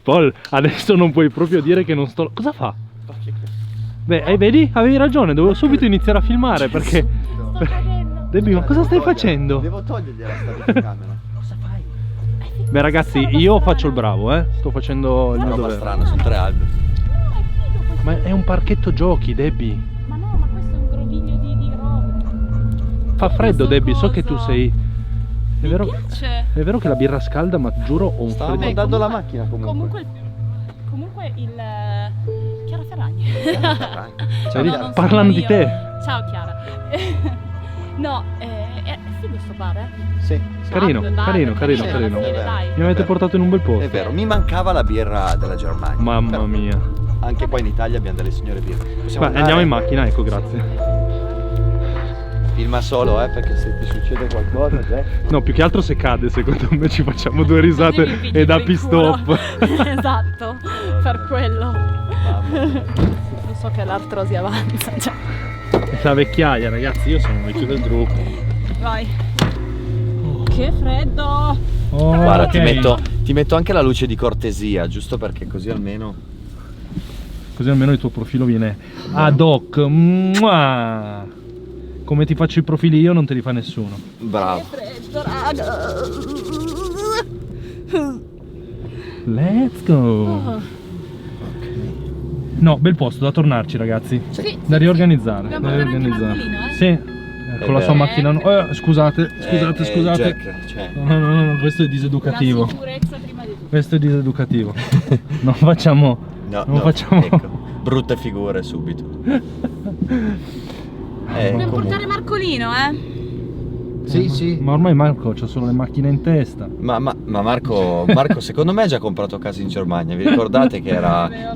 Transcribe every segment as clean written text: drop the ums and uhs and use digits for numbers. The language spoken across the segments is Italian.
Paul, adesso non puoi proprio dire che non sto... Cosa fa? Beh, vedi? Avevi ragione, dovevo subito iniziare a filmare perché... Debbie, ma cosa stai facendo? Devo togliergliela sta videocamera. Cosa fai? Beh ragazzi, io faccio il bravo, sto facendo il mio dovere. Strano, sono 3 alberi. Ma è un parchetto giochi, Debbie. Ma no, ma questo è un groviglio di roba. Fa freddo, Debbie, so che tu sei... È vero, piace. è vero che la birra scalda, ma giuro ho un Stavamo freddo. andando la macchina comunque. Comunque il... Chiara Ferragni. Cioè, No, non sono parlano di io. te. Ciao Chiara. No, è figo sto bar, eh? Sì. Carino, Dai, carino, carino, alla carino. fine, dai. Mi avete portato in un bel posto. È vero, mi mancava la birra della Germania. Mamma Però mia. anche qua in Italia abbiamo delle signore birre. Possiamo Ma andiamo in macchina, ecco, grazie. Filma solo, perché se ti succede qualcosa, Jack. No, più che altro se cade, secondo me ci facciamo due risate Così mi e da pigli in culo. pistop. Esatto, per quello. Mamma mia. Non so che l'artrosi avanza. Cioè. La vecchiaia, ragazzi, io sono vecchio del gruppo. Vai. Che freddo. Oh, Guarda, ok. ti metto anche la luce di cortesia, giusto perché così almeno... Così almeno il tuo profilo viene ad hoc. Mua! Come ti faccio i profili io non te li fa nessuno. Bravo. Che freddo, raga. Let's go. Oh. No, bel posto da tornarci, ragazzi. Sì, Da riorganizzare. Dobbiamo Da portare anche riorganizzare. Marcolino, eh? Sì, con la sua macchina. Scusate, scusate. Jack, cioè, No, questo è diseducativo. La sicurezza prima di tutto. Questo è diseducativo. Non facciamo. no, non facciamo. ecco, brutte figure subito. Dobbiamo comunque. portare Marcolino, eh? Sì, sì. Ma ormai Marco c'ha solo le macchine in testa. Ma Marco secondo me ha già comprato casa in Germania. Vi ricordate che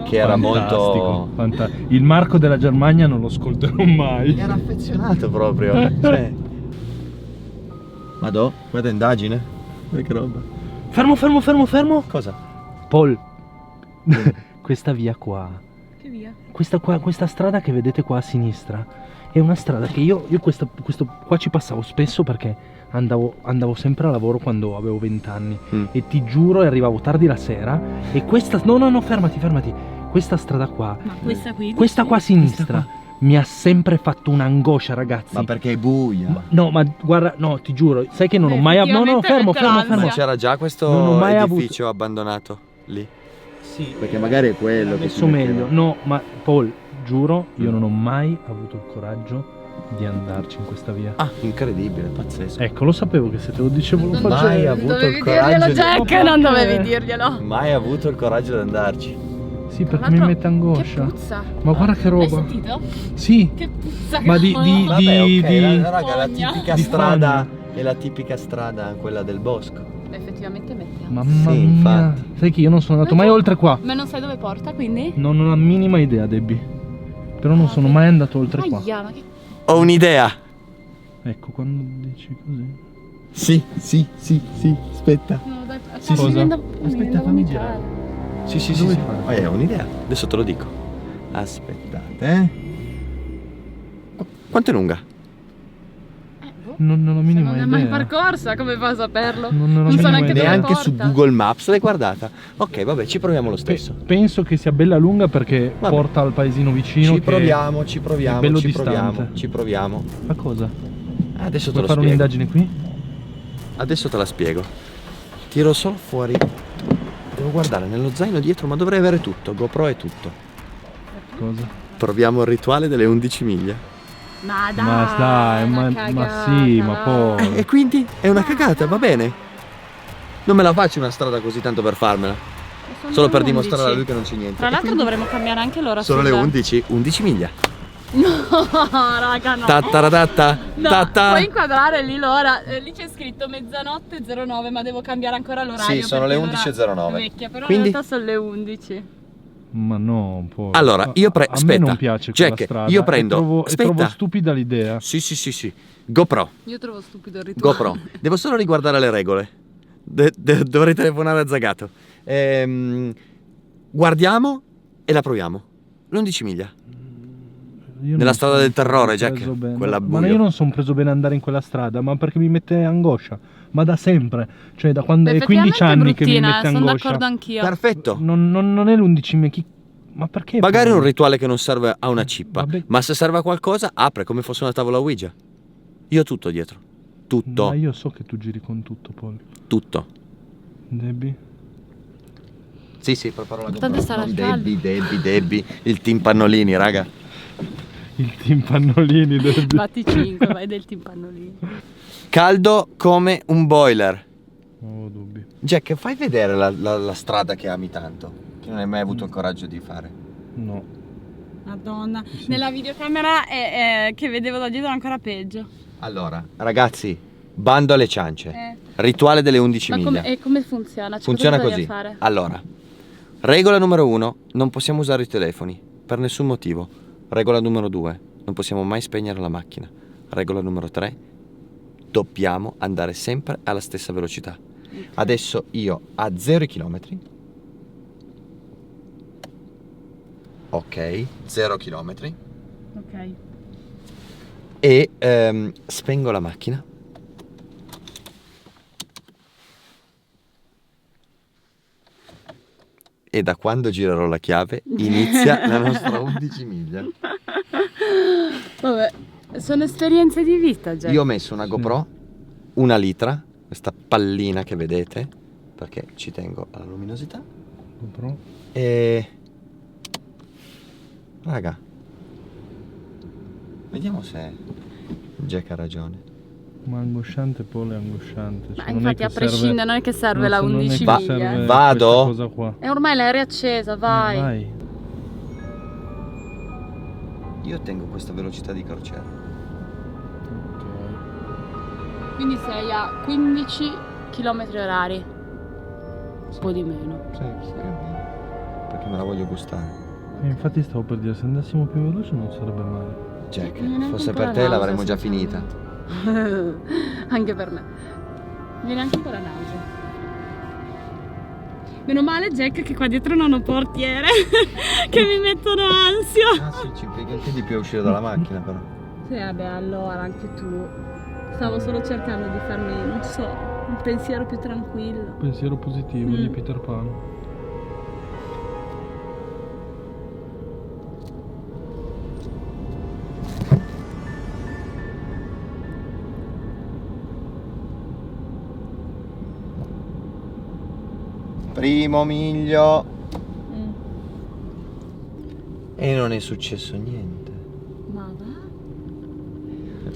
era molto... Il Marco della Germania non lo ascolterò mai. Era affezionato proprio. Cioè... Madò, guarda indagine. Che roba. Fermo. Cosa? Paul, questa via qua, Che via? questa strada che vedete qua a sinistra, è una strada che io questo qua ci passavo spesso perché andavo sempre a lavoro quando avevo 20 anni e ti giuro arrivavo tardi la sera e questa... No, fermati. Questa strada qua, Ma questa qui? questa qua a sinistra, mi ha sempre fatto un'angoscia, ragazzi. Ma perché è buia? No, ma guarda, no, ti giuro, sai che non ho mai... No, Effettivamente fermo. Ma c'era già questo Non ho mai edificio abbandonato lì? Sì, Perché magari è quello che messo si metteva. meglio. No, ma Paul, giuro, io non ho mai avuto il coraggio di andarci in questa via. Ah, incredibile, pazzesco. Ecco, lo sapevo che se te lo dicevo lo Mai facevo. avuto il Dovevi coraggio dirglielo, di- Jack, non dovevi dirglielo. Mai avuto il coraggio di andarci. Sì, Tra perché mi l'altro, mette angoscia. Che puzza. Ma guarda che Hai roba. sentito? Sì, Che puzza. ma di Vabbè, ok, raga, la fogna. tipica di strada fogna. è la tipica strada, quella del bosco. Effettivamente mette. mamma Sì, mia. infatti. Sai che io non sono andato mai oltre qua. Ma non sai dove porta, quindi? Non ho la minima idea, Debbie. Però non sono mai andato oltre qua. Aia, ma che... Ho un'idea. Ecco, quando dici così. Sì, aspetta. No, dai, Sì, mi cosa? viene da- Aspetta, mi viene da fammi vomitare. Sì. Dove fai? Ho un'idea. Adesso te lo dico. Aspettate, Quanto è lunga? Non ho la Se minima non è idea. mai percorsa, come fa a saperlo? Non ho la Non so minima neanche idea. dove Neanche su porta. Google Maps l'hai guardata. Ok, vabbè, ci proviamo lo stesso. Penso che sia bella lunga perché Vabbè. porta al paesino vicino. Ci che proviamo, è bello distante. ci proviamo. Ma cosa? Adesso te Vuoi lo fare spiego. un'indagine qui? Adesso te la spiego. Tiro solo fuori. Devo guardare nello zaino dietro, ma dovrei avere tutto. GoPro è tutto. Cosa? Proviamo il rituale delle 11 miglia. Ma dai, Ma dai, una ma cagata, sì, ma dai. poi. E quindi è una cagata, va bene. Non me la faccio una strada così tanto per farmela. Sono Solo le per 11. dimostrare a lui che non c'è niente. Tra E l'altro quindi dovremmo cambiare anche l'ora. sono le sulla- 11, 11 miglia. No, raga, no. Tataratatta, No, tata. puoi inquadrare lì l'ora. Lì c'è scritto mezzanotte 09, ma devo cambiare ancora l'orario. Sì, sono le perché l'ora 11:09. è vecchia, però Quindi? in realtà sono le 11. Ma no, poi. Allora, io A me aspetta. non piace Jack, quella strada. io prendo- E trovo aspetta. stupida l'idea. Sì. GoPro. Io trovo stupido il rituale. GoPro. Devo solo riguardare le regole. Dovrei telefonare a Zagato. Guardiamo e la proviamo. L'11 miglia. Nella strada del terrore, Jack. Quella buia. Ma io non sono preso bene ad andare in quella strada, ma perché mi mette angoscia. Ma da sempre, cioè da quando è 15 anni che mi mette sono angoscia. d'accordo anch'io. Perfetto. Non è l'11, ma perché? Magari è un rituale che non serve a una cippa, Vabbè. ma se serve a qualcosa, apre come fosse una tavola Ouija. Io ho tutto dietro. Tutto. Ma io so che tu giri con tutto, Paul. Tutto. Debbie? Sì, preparo la Tanto sarà caldo. Debbie. Il team Pannolini, raga. Il team Pannolini, Debbie. Batti 5, vai del team Pannolini. Caldo come un boiler. Oh, dubbi. Jack, fai vedere la strada che ami tanto, che non hai mai avuto il coraggio di fare. No. Madonna. Nella videocamera che vedevo da dietro è ancora peggio. Allora, ragazzi, bando alle ciance. Rituale delle 11 miglia. E come funziona? Cioè, Funziona cosa devi così. fare? Allora, regola numero 1, non possiamo usare i telefoni, per nessun motivo. Regola numero 2, non possiamo mai spegnere la macchina. Regola numero 3, dobbiamo andare sempre alla stessa velocità. Okay. Adesso io a 0 km. Ok, 0 km. Ok. E spengo la macchina. E da quando girerò la chiave inizia la nostra 11 miglia. Vabbè, sono esperienze di vita, Jack. Io ho messo una GoPro, una litra, questa pallina che vedete, perché ci tengo alla luminosità. GoPro. E... raga, vediamo se Jack ha ragione. Ma angosciante, Paul, è angosciante. Ma Cioè, non è infatti che a prescindere serve- non è che serve la non è che 11 Va- miglia. serve Vado? questa cosa qua. E ormai l'hai riaccesa, vai. Vai. Io tengo questa velocità di crociera. Ok. Quindi sei a 15 km orari. Un po' di meno. Sì, perché me la voglio gustare. Infatti stavo per dire, se andassimo più veloci non sarebbe male. Jack, Mi viene anche fosse un po' per la te nausea, l'avremmo già finita. sinceramente. Anche per me. Mi viene anche un po' la nausea. Meno male, Jack, che qua dietro non ho portiere che mi mettono ansia. Ah sì, ci impieghi anche di più a uscire dalla macchina però. Sì, vabbè, allora anche tu. Stavo solo cercando di farmi, non so, un pensiero più tranquillo. Pensiero positivo di Peter Pan. Primo miglio. Mm. E non è successo niente. Ma va?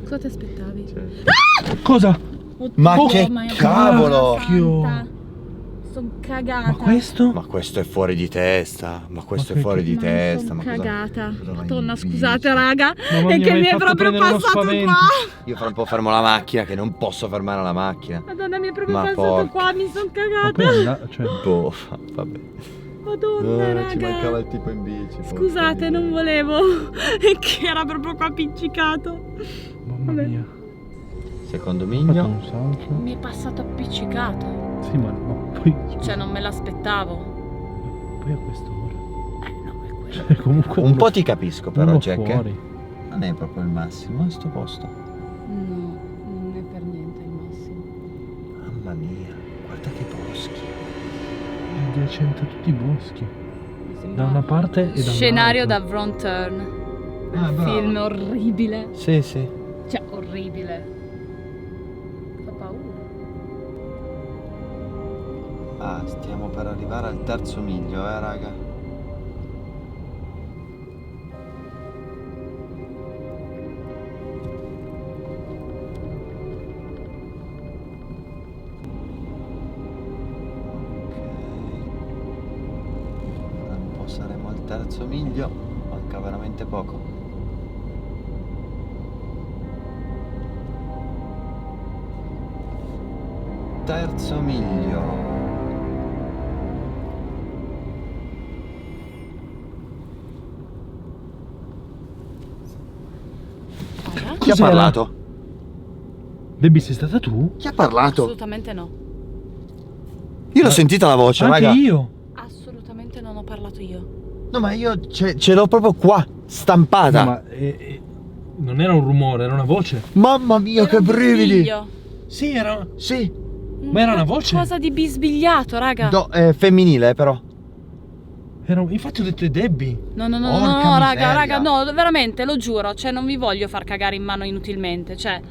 Cosa ti aspettavi? Cosa? Ma Oddio, che ma è cavolo! santa. Sono cagata. Ma questo? Ma questo è fuori di testa. Ma questo Ma è fuori di Ma testa. sono Ma cosa- cagata. cosa vai Madonna, in scusate, bici? raga. Mamma È mia, che mi mi hai è fatto proprio prendere uno passato spavento. qua. Io fra un po' fermo la macchina, che non posso fermare la macchina. Madonna, mi è proprio Ma passato porca. qua, mi sono Ma cagata. poi cioè, Boh, vabbè. Madonna, Ci mancava raga. il tipo in bici. Scusate, non volevo. È che era proprio qua appiccicato. mamma Vabbè. mia. Secondo Ho fatto miglio. un salto. Mi è passato appiccicato. Sì, ma poi, scusa, Cioè, non me l'aspettavo. poi a quest'ora. No, è quello. Cioè, comunque Un po' ti capisco però, uno Jack. fuori. Non è proprio il massimo a sto posto. No, non è per niente il massimo. Mamma mia, guarda che boschi. Adiacente a tutti i boschi. Mi sembra Da una parte e dall'altra. scenario da Wrong Turn. Ah, bravo. Film orribile. Sì, sì. Cioè, orribile. Fa paura. Ah, stiamo per arrivare al terzo miglio, raga. Tra un po' saremo al terzo miglio, manca veramente poco. Terzo miglio. Chi ha Cos'era? parlato? Debbie, sei stata tu? Chi ha parlato? Assolutamente no. Io l'ho sentita la voce, Anche raga. io. Assolutamente non ho parlato io. No, ma io ce l'ho proprio qua, stampata. No, ma non era un rumore, era una voce. Mamma mia, Era che un brividi. bisbiglio. Sì, era... Sì. Ma era una voce? Cosa di bisbigliato, raga. Femminile, però. Infatti ho detto è Debbie. No, no, no, Porca no, no, raga, miseria. raga, no, veramente, lo giuro, cioè non vi voglio far cagare in mano inutilmente, cioè,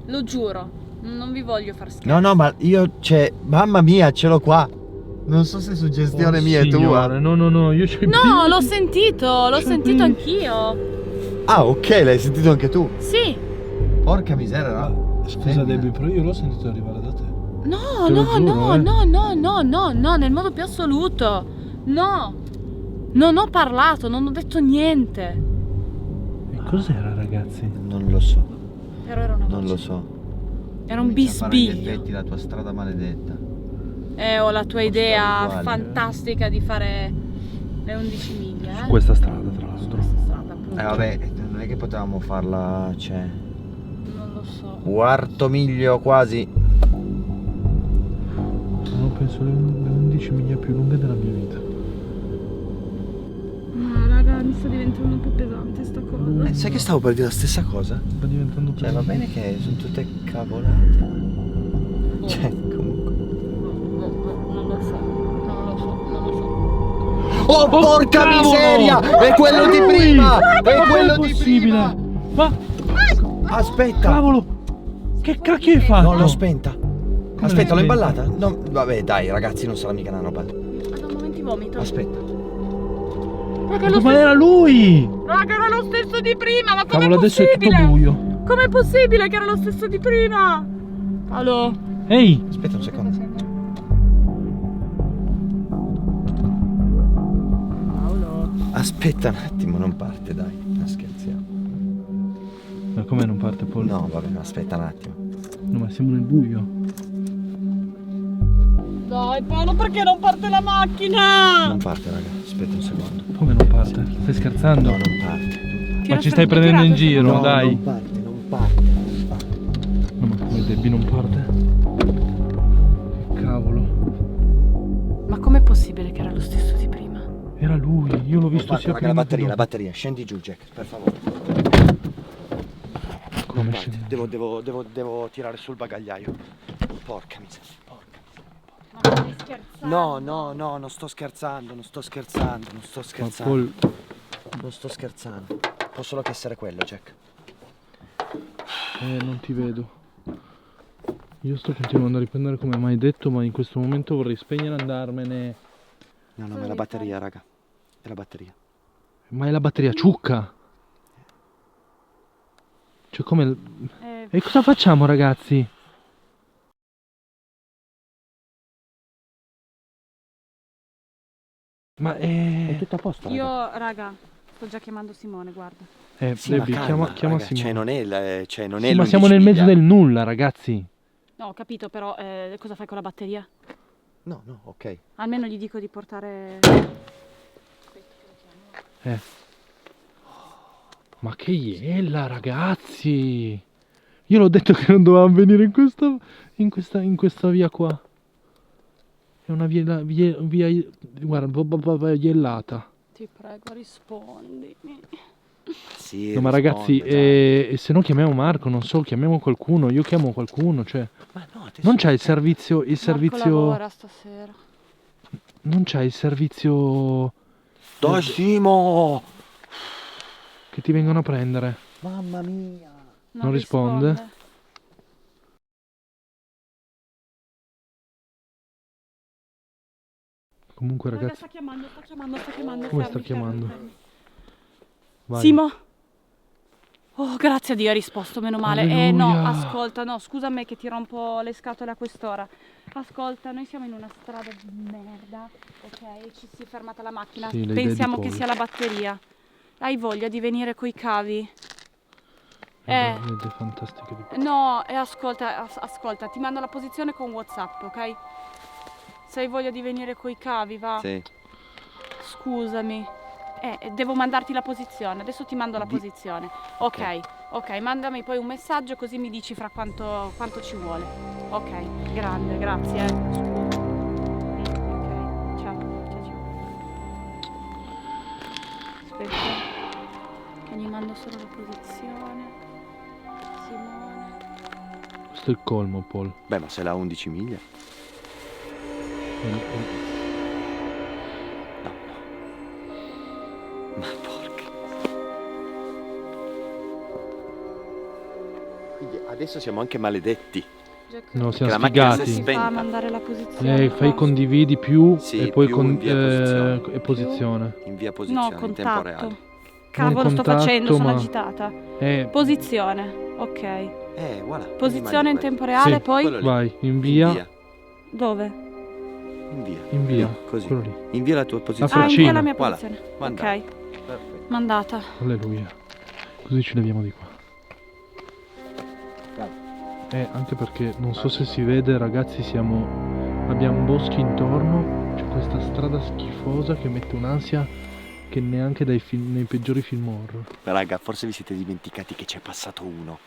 lo giuro, non vi voglio far schifo. No, ma io, mamma mia, ce l'ho qua. Non so se suggestione mia e tua. Signore, no, io c'ho i No, brividi. l'ho sentito Cioè, anch'io. Ah, ok, l'hai sentito anche tu. Sì. Porca miseria, no? Scusa Debbie, però io l'ho sentito arrivare da te. No, Te lo no, giuro, no, eh. no, nel modo più assoluto. No. Non ho parlato, non ho detto niente. E cos'era, ragazzi? Non lo so, Però era una voce. non lo so. Era un bisbiglio. Effetti la tua strada maledetta. Ho la tua idea uguali. fantastica di fare le 11 miglia, Su questa strada, tra Su l'altro. questa strada, appunto. Vabbè, non è che potevamo farla, cioè, Non lo so. quarto miglio quasi. Sono penso le 11 miglia più lunghe della mia vita. No, raga, mi sta diventando un po' pesante sta cosa. Sai che stavo per dire la stessa cosa? Sta diventando Cioè, va pesante. bene che sono tutte cavolate. Cioè, comunque. Non lo so, non lo so, non lo so. Oh, porca cavolo! miseria! È quello di Lui! prima! È Ma quello è di possibile? prima! Ma Aspetta! cavolo! Che cacchio hai fatto? No, l'ho spenta. Aspetta, l'ho l'hai imballata? No, vabbè, dai, ragazzi, non sarà mica una roba. Vado un momento vomito. Aspetta. Raga, lo Ma stesso... era lui! Raga, era lo stesso di prima, ma com'è Cavolo, adesso è tutto possibile? buio. Com'è possibile che era lo stesso di prima? Allo? Ehi! Aspetta un secondo. Paolo. Aspetta un attimo, non parte, dai. Non scherziamo. Ma come non parte Paul? No, vabbè, aspetta un attimo. No, ma siamo nel buio. Dai Paolo, perché non parte la macchina? Non parte, raga. Aspetta un secondo. Come non parte? Stai scherzando? No, non parte. Ma ci stai prendendo in giro, No, dai. non parte, non parte, non parte. No, ma come Debbie non parte? Che cavolo. Ma com'è possibile che era lo stesso di prima? Era lui, io l'ho visto sia Raga, prima la che dopo. batteria, scendi giù, Jack, per favore. Come Non parte. scendi? Devo tirare sul bagagliaio. Porca miseria, porca miseria. Ma stai scherzando? No, non sto scherzando, non sto scherzando. Ma Paul, Non sto scherzando. Può solo che essere quello, Jack. non ti vedo. Io sto continuando a riprendere come mai detto, ma in questo momento vorrei spegnere e andarmene. No, ma è la batteria, raga. È la batteria. Ma è la batteria ciucca. Cioè come... E cosa facciamo, ragazzi? Ma È tutto a posto, raga. Io, raga, sto già chiamando Simone, guarda. Sì, ma Debbie, calma, chiama raga, Simone. Cioè, non è il, cioè, non è Sì, ma l'11 siamo nel mezzo miglia. del nulla, ragazzi. No, ho capito, però cosa fai con la batteria? No, ok. Almeno gli dico di portare... Ma che iella, ragazzi! Io l'ho detto che non dovevamo venire in questa via qua. È una via guarda, iellata. Ti prego, rispondimi. Sì, No, ma ragazzi, risponde, dai. se no chiamiamo Marco, non so, chiamiamo qualcuno, io chiamo qualcuno, cioè... Ma no, adesso Non c'è il servizio, Marco lavora stasera. non c'è il servizio Dai, Simo! che ti vengono a prendere. Mamma mia! Non risponde? Comunque Raga, ragazzi, sta chiamando. come sta fermi, chiamando? fermi. Vai. Simo? Oh, grazie a Dio, ha risposto, meno male. No, Alleluia. ascolta, no, scusa me che ti rompo le scatole a quest'ora. Ascolta, noi siamo in una strada di merda, ok? Ci si è fermata la macchina. Sì, le idee di Pensiamo che Paul. sia la batteria. Hai voglia di venire coi cavi? Ed è fantastico di... No, ascolta, ti mando la posizione con WhatsApp, ok? Se hai voglia di venire coi cavi, va? Sì. Scusami. Devo mandarti la posizione. Adesso ti mando la posizione. Ok, mandami poi un messaggio così mi dici fra quanto ci vuole. Ok, grande, grazie. Scusa. Ok, ciao. Aspetta. Che gli mando solo la posizione. Simone. Questo è il colmo, Paul. Beh, ma se l'ha 11 miglia. No. Ma porca. Quindi adesso siamo anche maledetti. Jack, No, siamo Che la macchina sfigati. si si fa spenta. mandare la posizione. Fai qua. condividi più Sì, e poi più invia posizione. e posizione. Invia posizione No, in tempo reale. contatto. Cavolo, sto contatto, facendo, sono ma- agitata. Eh, Posizione, ok. Voilà. Posizione in tempo tempo reale, Sì. poi Quello lì. vai, invia. dove? Invia. Invia. Così. Quello lì. Invia la tua posizione. Ah, invia la mia Voilà. posizione. Mandata. Ok, Perfetto. mandata. Alleluia. Così ci leviamo di qua. Anche perché non so se si vede, ragazzi, abbiamo boschi intorno, c'è questa strada schifosa che mette un'ansia che neanche nei peggiori film horror. Raga, forse vi siete dimenticati che c'è passato uno.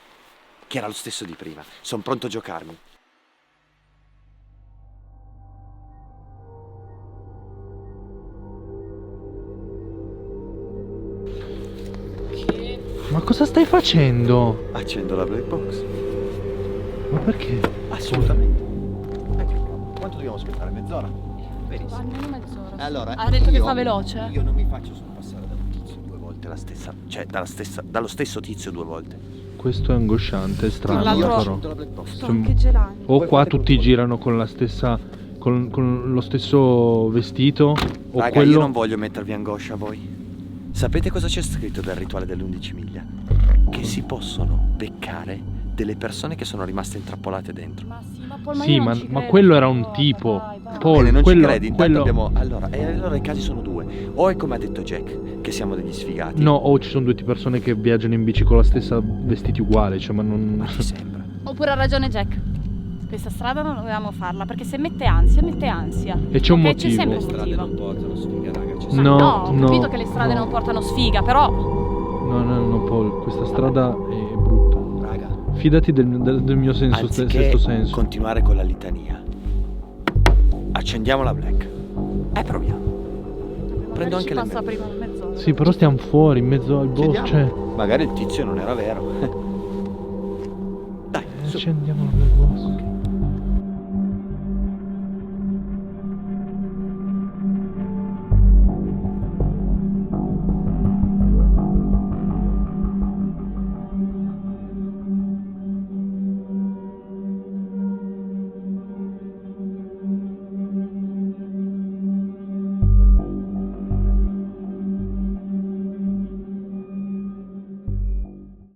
Che era lo stesso di prima. Sono pronto a giocarmi. Ma cosa stai facendo? Accendo la black box. Ma perché? Assolutamente. Quanto dobbiamo aspettare? Mezz'ora? Benissimo. Almeno mezz'ora. Allora, Ha detto che io- fa veloce. Io non mi faccio sorpassare da un tizio due volte la stessa. Cioè, dallo stesso tizio due volte. Questo è angosciante, è strano Tra l'altro- Io però. accendo la black box. Sto Cioè, anche gelando. O Voi qua fate tutti quello che girano con la stessa con lo stesso vestito o Raga, quello io non voglio mettervi angoscia a voi. Sapete cosa c'è scritto del rituale dell'11 miglia? Che si possono beccare delle persone che sono rimaste intrappolate dentro. Ma sì, ma Paul, Sì, io non ma- ci ma credo, quello era questa un cosa, tipo. dai. Paul, Bene, non quello- ci credi, intanto quello- abbiamo. Allora i casi sono due. O è come ha detto Jack, che siamo degli sfigati. No, o ci sono due persone che viaggiano in bici con la stessa vestiti uguali, cioè ma non Ma ti sembra? Oppure ha ragione Jack. Questa strada non dovevamo farla perché se mette ansia, mette ansia. E c'è un Ok, c'è motivo. sempre Le strade motivo. non portano sfiga, raga. C'è Ma sempre- No, ho no, capito che le strade no. non portano sfiga, però No, Paul, questa strada è brutta. Raga, Fidati del mio senso, anziché sesto senso. continuare con la litania, accendiamo la black. E proviamo. magari anche ci le passa me- prima mezz'ora. Sì, però stiamo fuori, in mezzo al bosco, Chiediamo. cioè Magari il tizio non era vero. Dai, su. accendiamo la black box.